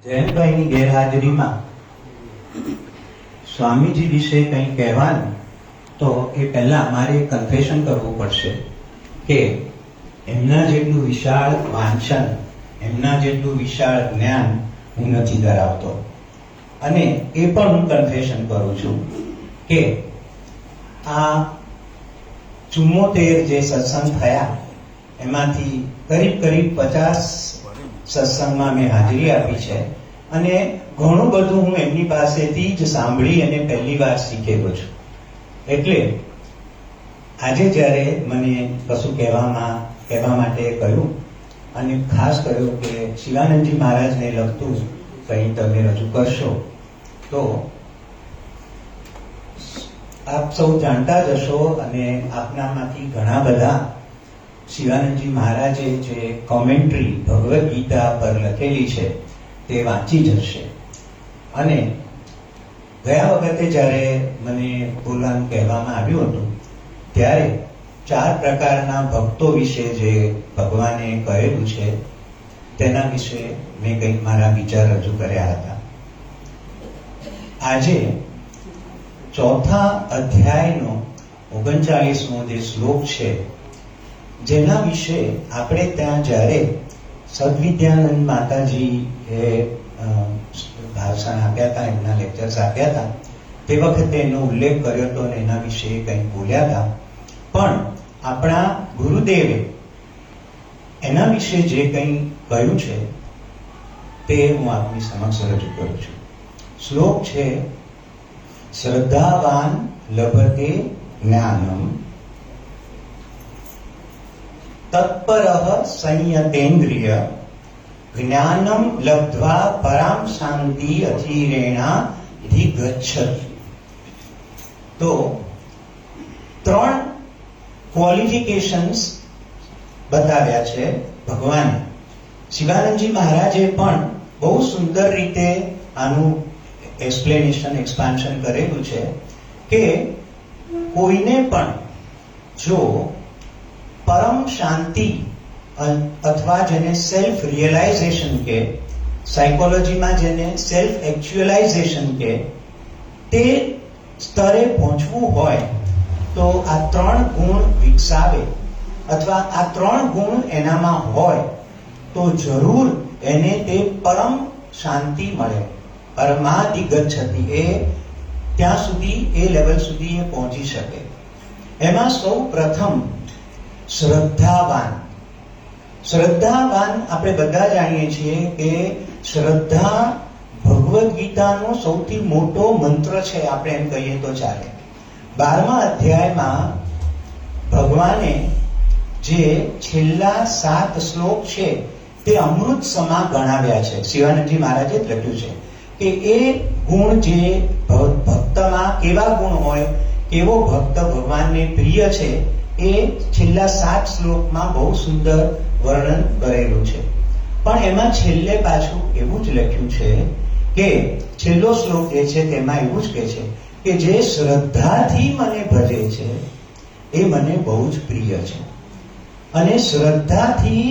જયંતભાઈની ગેરહાજરીમાં સ્વામીજી વિશે કંઈ કહેવાનું, તો એ પહેલા મારે કન્ફેશન કરવું પડશે કે એમના જેટલું વિશાળ વાંચન, એમના જેટલું વિશાળ જ્ઞાન હું નથી ધરાવતો. અને એ પણ હું કન્ફેશન કરું છું કે આ 74 જે સત્સંગ થયા એમાંથી કરીબ 50 સત્સંગમાં મેં હાજરી આપી છે અને ઘણું બધું હું એમની પાસેથી જ સાંભળી અને પહેલી વાર શીખેલો છું. એટલે આજે જ્યારે મને કશું કહેવા માટે કહ્યું અને ખાસ કહ્યું કે શિવાનંદજી મહારાજને લગતું કંઈ તમે રજૂ કરશો, તો આપ સૌ જાણતા જ હશો અને આપનામાંથી ઘણા બધા શિવાનંદજી મહારાજે જે કોમેન્ટ્રી ભગવદ્ ગીતા પર લખેલી છે તે વાંચી જ હશે. અને ગયા વખતે જ્યારે મને બોલવાનું કહેવામાં આવ્યું હતું ત્યારે 4 પ્રકારના ભક્તો વિશે જે ભગવાને કહેલું છે તેના વિશે મેં કંઈક મારા વિચાર રજૂ કર્યા હતા. આજે 4થા અધ્યાયનો 39મો જે શ્લોક છે, જેના વિશે આપણે ત્યાં જ્યારે સદવિદ્યાનંદ માતાજી એ ભાષણ આપ્યા હતા, એમના લેક્ચર્સ આપ્યા હતા, તે વખતે એનો ઉલ્લેખ કર્યો હતો અને એના વિશે કંઈક બોલ્યા હતા. પણ આપણા ગુરુદેવે એના વિશે જે કંઈ કહ્યું છે તે હું આપની સમક્ષ રજૂ કરું છું. શ્લોક છે, શ્રદ્ધાવાન લભતે જ્ઞાનમ તત્પરઃ સંયતેન્દ્રિય જ્ઞાનમ લબ્ધ્વા પરામ શાંતિ અધીરેણા અધિગચ્છતિ. તો 3 ક્વોલિફિકેશન્સ બતાવ્યા છે ભગવાને. શિવાનંદજી મહારાજે પણ બહુ સુંદર રીતે આનું એક્સપાન્શન કરેલું છે કે કોઈને પણ જો પરમ શાંતિ અથવા જેને સેલ્ફ રિયલાઇઝેશન કે, સાયકોલોજીમાં જેને સેલ્ફ એક્ચ્યુઅલાઇઝેશન કે, તે સ્તરે પહોંચવું હોય તો આ 3 ગુણ વિકસાવે અથવા આ 3 ગુણ એનામાં હોય તો જરૂર એને તે પરમ શાંતિ મળે. પરમાધિગચ્છતિ, એ ત્યાં સુધી, એ લેવલ સુધી એ પહોંચી શકે. એમાં સૌ પ્રથમ શ્રદ્ધાવાન. શ્રદ્ધાવાન આપણે બધા જાણીએ છીએ કે શ્રદ્ધા ભગવદ્ ગીતાનો સૌથી મોટો મંત્ર છે, આપણે એમ કહીએ તો ચાલે. 12મા અધ્યાયમાં ભગવાને જે છેલ્લા 7 શ્લોક છે તે અમૃત સમા ગણાવ્યા છે. શિવાનંદજી મહારાજે જ લખ્યું છે કે એ ગુણ જે ભક્તમાં કેવા ગુણ હોય, કેવો ભક્ત ભગવાનને પ્રિય છે, એ છેલ્લા 7 શ્લોકમાં બહુ સુંદર વર્ણન કરેલું છે. પણ એમાં છેલ્લે પાછું એવું જ લખ્યું છે કે છેલ્લો શ્લોક જે છે તેમાં એવું જ કહે છે કે જે શ્રદ્ધાથી મને ભજે છે એ મને બહુ જ પ્રિય છે. અને શ્રદ્ધાથી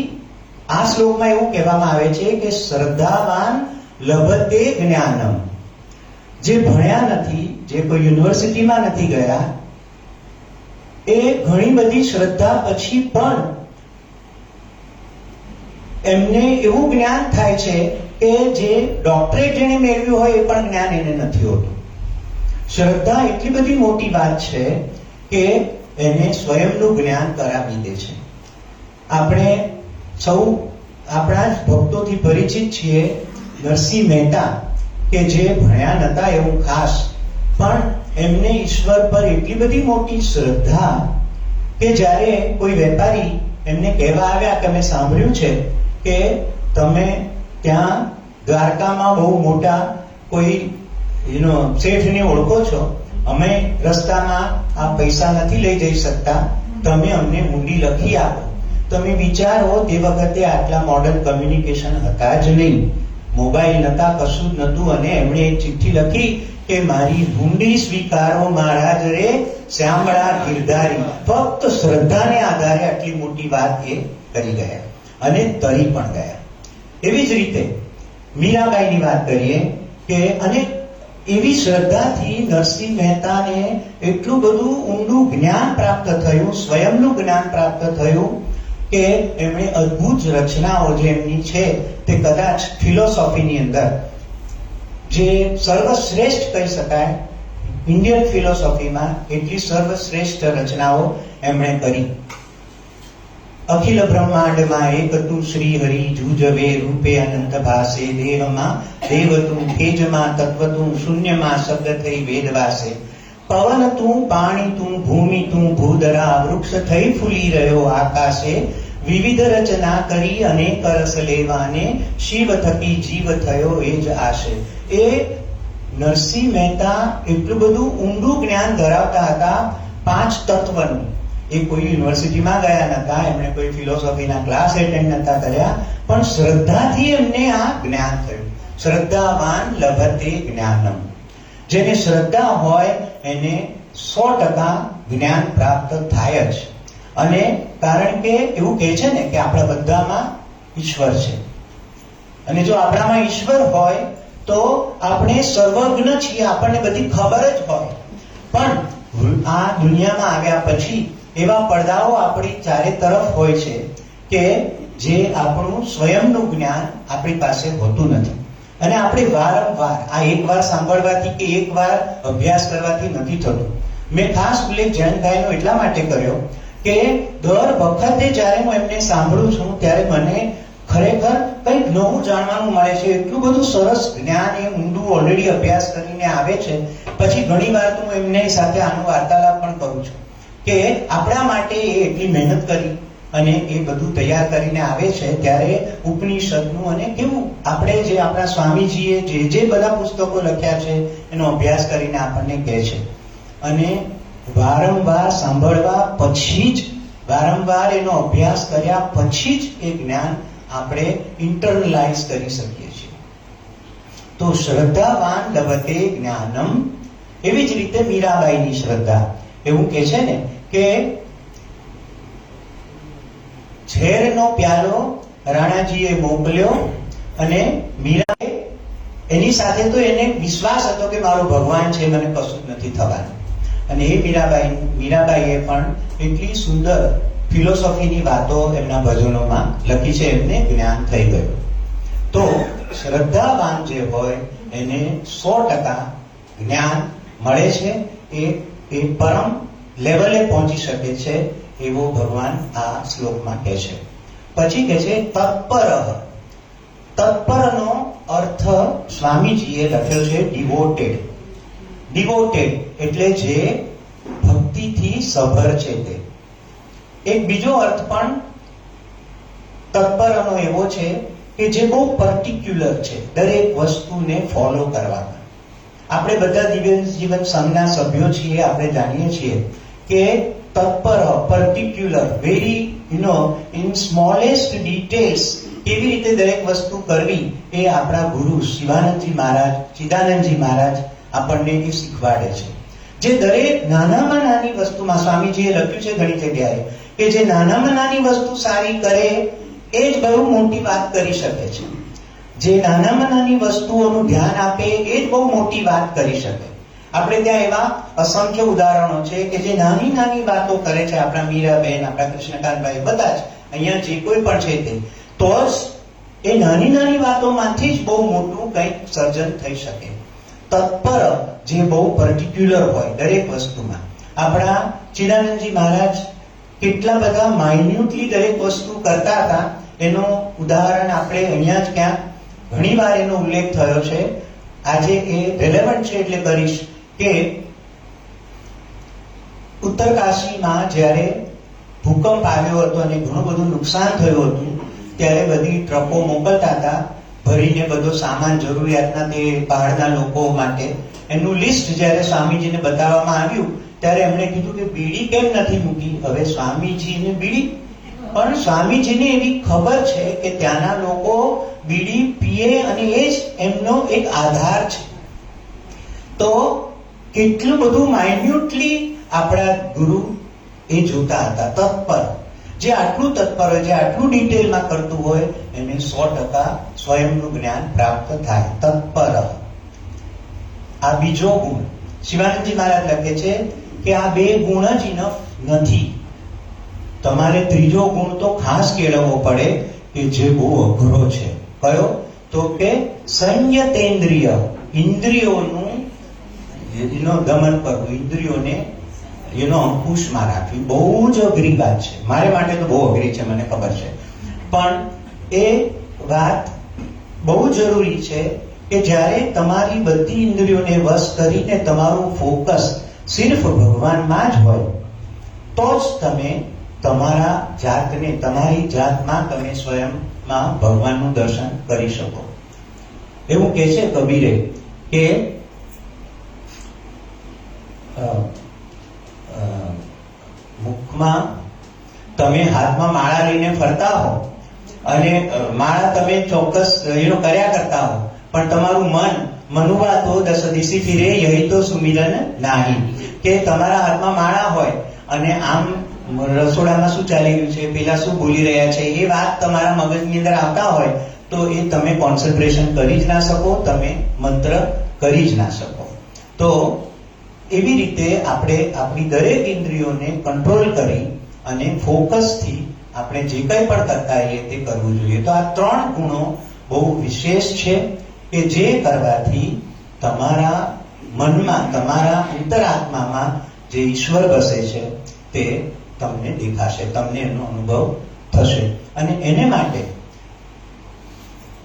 આ શ્લોકમાં એવું કહેવામાં આવે છે કે શ્રદ્ધાવાન લભતે જ્ઞાનમ. જે ભણ્યા નથી, જે કોઈ યુનિવર્સિટીમાં નથી ગયા, એ ઘણી બધી શ્રદ્ધા પછી પણ એમને એવું જ્ઞાન થાય છે કે જે ડોક્ટરેટ જેને મેળવ્યું હોય એ પણ જ્ઞાન એને નથી હોતું. શ્રદ્ધા એટલી બધી મોટી વાત છે કે એને સ્વયંનું જ્ઞાન કરાવી દે છે. આપણે સૌ આપણા જ ભક્તોથી પરિચિત છીએ નરસિંહ મહેતા, કે જે ભણ્યા નતા એવું ખાસ, પણ એમને ઈશ્વર પર એટલી બધી મોટી શ્રદ્ધા કે જ્યારે કોઈ વેપારી એમને કહેવા આવ્યા કે મેં સાંભળ્યું છે કે તમે ત્યાં દ્વારકામાં બહુ મોટા કોઈ શેઠને ઓળખો છો, અમે રસ્તામાં આ પૈસા નથી લઈ જઈ શકતા, તમે અમને મૂડી લખી આપો. તમે વિચારો, તે વખતે આટલા મોડર્ન કમ્યુનિકેશન હતા જ નહીં, મોબાઈલ નતા, કશું જ નતું, અને એમણે એક ચિઠ્ઠી લખી કે મારી હુંડી સ્વીકારો મહારાજ રે શ્યામળા ગિરધારી. ફક્ત શ્રદ્ધાને આધારે આટલી મોટી વાત એ કરી ગયા અને તરી પણ ગયા. એવી જ રીતે મીરાબાઈની વાત કરીએ કે અને એવી શ્રદ્ધાથી નરસિંહ મહેતાને એટલું બધું ઊંડું જ્ઞાન પ્રાપ્ત થયું, સ્વયંનું જ્ઞાન પ્રાપ્ત થયું કે એમણે અદ્ભુત રચનાઓ જે એમની છે તે કદાચ ફિલોસોફીની અંદર જે સર્વશ્રેષ્ઠ કહી શકાય, ઇન્ડિયન ફિલોસોફીમાં એટલી સર્વશ્રેષ્ઠ રચનાઓ એમણે કરી. અખિલ બ્રહ્માંડમાં એક તું શ્રી હરિ જુજવે રૂપે અનંત ભાસે, દેહમાં દેવ તું, તેજમાં તત્વ તું, શૂન્યમાં શબ્દ થઈ વેદવાસે. પવન તું, પાણી તું, ભૂમિ તું, ભૂધરા, વૃક્ષ થઈ ફૂલી રહ્યો આકાશે. વિવિધ રચના કરી અનેક રસ લેવાને, શિવ થકી જીવ થયો એ જ આશે. એ નરસિંહ મહેતા એટલું બધું ઊંડું જ્ઞાન ધરાવતા હતા પાંચ તત્વનું. એ કોઈ યુનિવર્સિટીમાં ગયા નતા, એમણે કોઈ ફિલોસોફીના ક્લાસ એટેન્ડ નતા કર્યા, પણ શ્રદ્ધાથી એમને આ જ્ઞાન થયું. શ્રદ્ધાવાન લભતે જ્ઞાનમ. જેને શ્રદ્ધા હોય એને 100% જ્ઞાન પ્રાપ્ત થાય જ. અને કારણ કે એવું કહે છે ને કે આપણા બધામાં ઈશ્વર છે, અને જો આપણામાં ઈશ્વર હોય તો આપણે સર્વજ્ઞ છીએ, આપણને બધી ખબર જ હોય. પણ આ દુનિયામાં આવ્યા પછી એવા પડદાઓ આપણી ચારે તરફ હોય છે કે જે આપણું સ્વયંનું જ્ઞાન આપણી પાસે હોતું નથી. અને આપણે વારંવાર આ એકવાર સાંભળવાથી કે એકવાર અભ્યાસ કરવાથી નથી થતું. મેં ખાસ ઉલ્લેખ જયંતભાઈનો એટલા માટે કર્યો કે દર વખતે જ્યારે હું એમને સાંભળું છું ત્યારે મને ખરેખર કંઈક નવું જાણવાનું મળે છે. એટલું બધું સરસ જ્ઞાન એ ઊંડું ઓલરેડી અભ્યાસ કરીને આવે છે. પછી ઘણી વાર હું એમની સાથે આનો વાર્તાલાપ પણ કરું છું કે આપણા માટે એ એટલી મહેનત કરી અને એ બધું તૈયાર કરીને આવે છે, ત્યારે ઉપનિષદનું અને કેવું આપણે જે આપણા સ્વામીજીએ જે બધા પુસ્તકો લખ્યા છે એનો અભ્યાસ કરીને આપણને કહે છે. અને વારંવાર સાંભળવા પછી જ, વારંવાર એનો અભ્યાસ કર્યા પછી જ એ જ્ઞાન આપણે ઇન્ટરનલાઇઝ કરી શકીએ છીએ. તો શ્રદ્ધાવાન લભતે જ્ઞાનમ. એવી જ રીતે મીરાબાઈની શ્રદ્ધા એવું કે છે ને કે ઝેરનો પ્યાલો રાણાજીએ મોકલ્યો અને મીરાએ એની સાથે તો એને વિશ્વાસ હતો કે મારો ભગવાન છે, મને કશું જ નથી થવાનું. અને એ મીરાબાઈએ પણ એટલી સુંદર ફિલોસોફીની વાતો એમના ભજનોમાં લખી છે, એમને જ્ઞાન થઈ ગયું. તો શ્રદ્ધાવાન જે હોય એને 100% જ્ઞાન મળે છે. એ પરમ લેવલે પહોંચી શકે છે એવો ભગવાન આ શ્લોકમાં કહે છે. પછી કહે છે તત્પર. તત્પરનો અર્થ સ્વામીજીએ લખ્યો છે ડિવોટેડ. ડિવોટેડ એટલે જે ભક્તિથી સભર છે તે. એક બીજો અર્થ પણ તત્પરનો એવો છે કે જે બહુ પર્ટિક્યુલર છે, દરેક વસ્તુને ફોલો કરવામાં. આપણે બધા દિવ્ય જીવન સંઘના સભ્યો છીએ, આપણે જાણીએ છીએ કે તત્પર, particular, very in smallest details કેવી રીતે દરેક વસ્તુ કરવી એ આપણા ગુરુ શિવાનંદજી મહારાજ, ચિદાનંદજી મહારાજ આપણને એ શીખવાડે છે. જે દરેક નાનામાં નાની વસ્તુમાં, સ્વામીજીએ લખ્યું છે ઘણી જગ્યાએ કે જે નાનામાં નાની વસ્તુ સારી કરે એ જ બહુ મોટી વાત કરી શકે છે. જે નાનામાં નાની વસ્તુઓનું ધ્યાન આપે એ જ બહુ મોટી વાત કરી શકે. આપણે ત્યાં એવા અસંખ્ય ઉદાહરણો છે કે જે નાની નાની વાતો કરે છે. આપણા મીરાબેન, આપણા કૃષ્ણકાંતભાઈ, બધા જ અહીંયા જે કોઈ પણ છે તે, તો જ એ નાની નાની વાતોમાંથી જ બહુ મોટું કંઈક સર્જન થઈ શકે. તત્પર જે બહુ પર્ટિક્યુલર હોય દરેક વસ્તુમાં. આપણા ચિદાનંદજી મહારાજ કેટલા બધા માઇન્યુટલી દરેક વસ્તુ કરતા હતા એનું ઉદાહરણ આપણે અહીંયા જ ક્યાંક ઘણીવાર એનો ઉલ્લેખ થયો છે. આજે એ રેલેવન્ટ છે એટલે કરીશ કે ઉત્તરકાશીમાં જ્યારે ભૂકંપ આવ્યો હતો અને ઘણું બધું નુકસાન થયું હતું, ત્યારે બધી ટ્રકો મોકલતા હતા ભરીને બધો સામાન જરૂરિયાતના તે પહાડના લોકો માટે. એનું લિસ્ટ જ્યારે સ્વામીજીને બતાવવામાં આવ્યું ત્યારે એમણે કીધું કે બીડી કેમ નથી મૂકી? હવે સ્વામીજીને બીડી, પણ સ્વામીજીને એવી ખબર છે કે ત્યાંના લોકો બીડી પીએ અને એ જ એમનો એક આધાર છે. તો કેટલું બધું માઇન્યુટલી આપણા ગુરુ એ જોતા હતા, તત્પર. જે આટલું તત્પર હોય, જે આટલું ડિટેલમાં કરતું હોય, એને 100% સ્વયંનું જ્ઞાન પ્રાપ્ત થાય. તત્પર. આ બીજો ગુણ. શિવાનંદજી મહારાજ લખે છે કે આ 2 ગુણ જ ઇનફ નથી. તમારે ત્રીજો ગુણ તો ખાસ કેળવવો પડે કે જે બહુ અઘરો છે. કયો? તો કે સંયતેન્દ્રિય. ઇન્દ્રિયોનું દમન કરવું, ઇન્દ્રિયોને અંકુશમાં રાખવી બહુ જ અઘરી વાત છે. મારે માટે તો બહુ અઘરી છે, મને ખબર છે. પણ એ વાત બહુ જરૂરી છે કે જ્યારે તમારી બધી ઇન્દ્રિયોને વશ કરીને તમારું ફોકસ સિર્ફ ભગવાનમાં જ હોય, તો જ તમે તમારા જાતને, તમારી જાતમાં તમે સ્વયંમાં ભગવાનનું દર્શન કરી શકો. એવું કહે છે કબીરે કે મુખમાં તમે હાથમાં માળા લઈને ફરતા હો અને માળા તમે ચોક્કસ કર્યા કરતા હો, પણ તમારું મન મનુવા તો દસ દિશી ફિરે યહી તો સુમિરન નાહી. કે તમારા હાથમાં માળા હોય અને આમ રસોડામાં શું ચાલી રહ્યું છે, પેલા શું બોલી રહ્યા છે, એ વાત તમારા મગજની અંદર આવતા હોય તો એ તમે કોન્સન્ટ્રેશન કરી જ ના શકો, તમે મંત્ર કરી જ ના શકો. તો એવી રીતે આપણે આપણી દરેક ઇન્દ્રિયોને કંટ્રોલ કરી અને ફોકસથી આપણે જે કંઈ પણ કરતા હોઈએ તે કરવું જોઈએ. તો આ 3 ગુણો બહુ વિશેષ છે કે જે કરવાથી તમારા મનમાં, તમારા અંતરાત્મામાં જે ઈશ્વર વસે છે તે તમને દેખાશે, તમને એનો અનુભવ થશે. અને એને માટે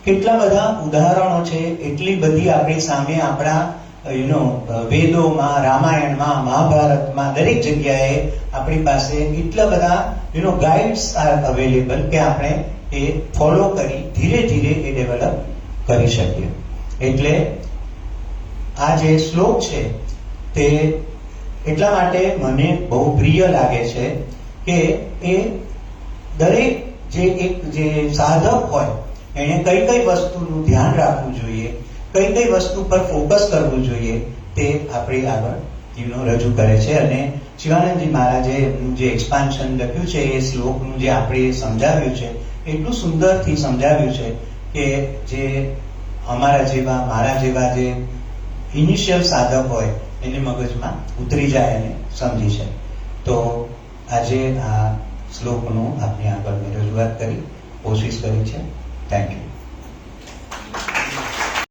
કેટલા બધા ઉદાહરણો છે, એટલી બધી આપણી સામે આપણા વેદોમાં, રામાયણમાં, મહાભારતમાં, દરેક જગ્યાએ આપણી પાસે એટલા બધા ગાઈડ્સ આર અવેલેબલ કે આપણે એ ફોલો કરી ધીરે ધીરે એ ડેવલપ કરી શકીએ. એટલે આ જે શ્લોક છે તે એટલા માટે મને બહુ પ્રિય લાગે છે કે એ દરેક જે સાધક હોય એને કઈ કઈ વસ્તુનું ધ્યાન રાખવું જોઈએ, કઈ કઈ વસ્તુ પર ફોકસ કરવું જોઈએ, તે આપણી આગળ રજૂ કરે છે. અને શિવાનંદજી મહારાજે જે એક્સપાન્શન લખ્યું છે એ શ્લોકનું જે આપણે સમજાવ્યું છે, એટલું સુંદરથી સમજાવ્યું છે કે જે અમારા જેવા, મારા જેવા જે ઇનિશિયલ સાધક હોય એને મગજમાં ઉતરી જાય અને સમજી છે. તો આજે આ શ્લોકનું આપની આગળ મેં રજૂઆત કરી, કોશિશ કરી છે. Thank you.